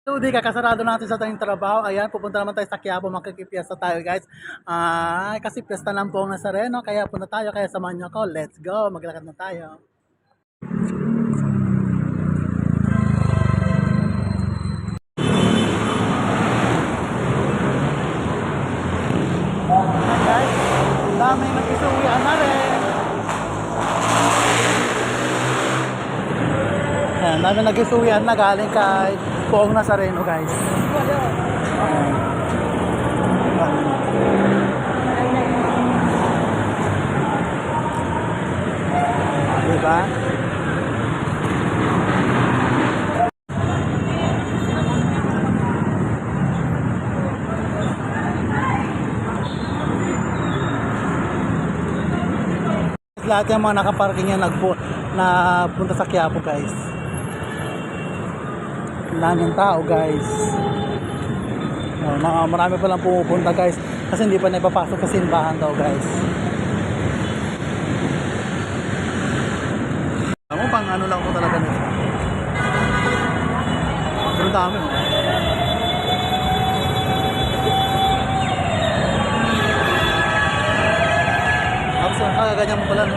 So, di kakasarado natin sa tayong trabaho. Ayan, pupunta naman tayo sa Quiapo, makikipiyesta tayo guys. Kasi piyesta ng Pong Nazareno, kaya punta tayo, kaya samahan niyo ako. Let's go, maglakad na tayo. Ayan guys, daming nag-isuwian na rin. Ayan, daming nag-isuwian na galing kay Pong Nazareno guys. Diba? Lahat yung mga nakaparking yan na punta sa Quiapo guys. Daming tao guys. Marami pa lang pumupunta guys kasi hindi pa naipapasok sa simbahan daw guys. Alam mo, pang ano lang po talaga nito. Pero dami mo. Ganyan mo pala, no?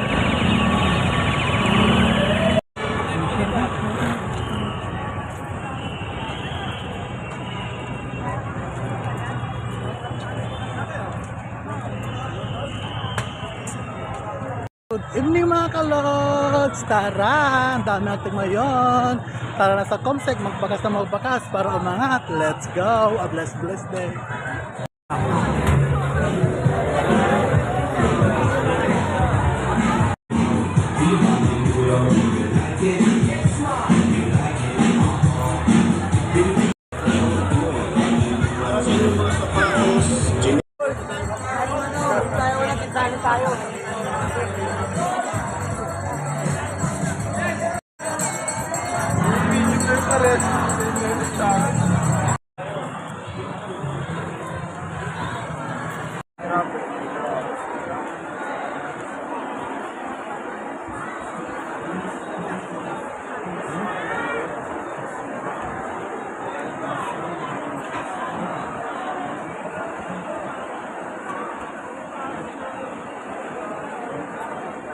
Good evening mga kalods! Tara! Ang dami natin ngayon. Tara na sa Comsec, magbakas na magbakas para umangat. Let's go! A blessed day! Tayo.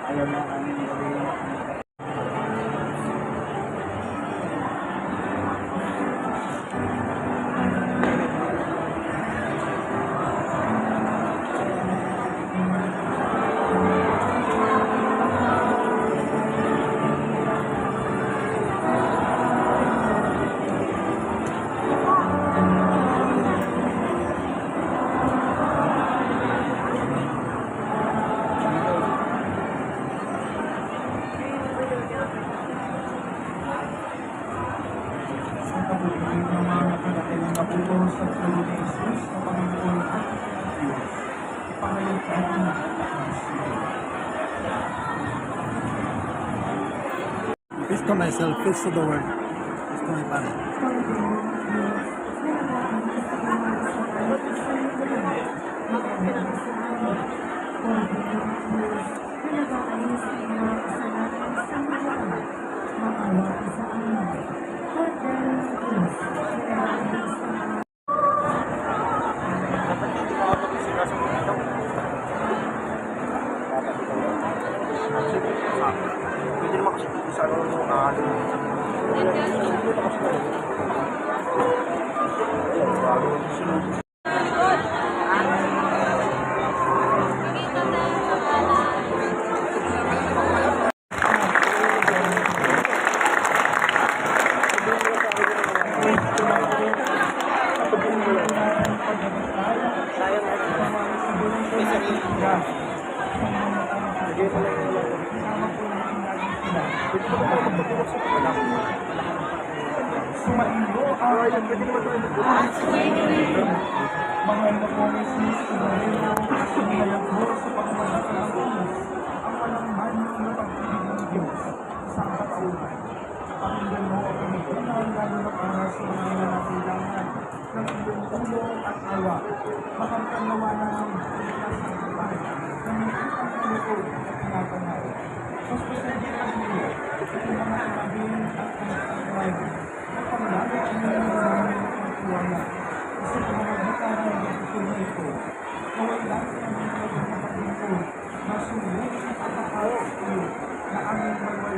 Ayaw na kami peace to myself, peace to the world, peace to my family. Pwede naman kasi sa ano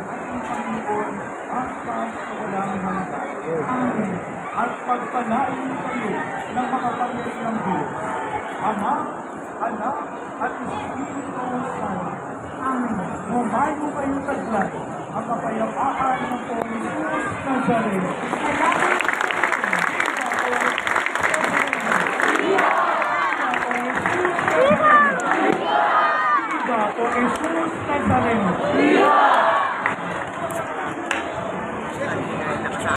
ating Panginoon at walang hanggan. Amen. At pagpalain kayo ng makapangyarihang Diyos, Ama, Anak, at Espiritu Santo. Amen. Humayo kayo taglan ang kapayapaan ng Panginoon Nazareno.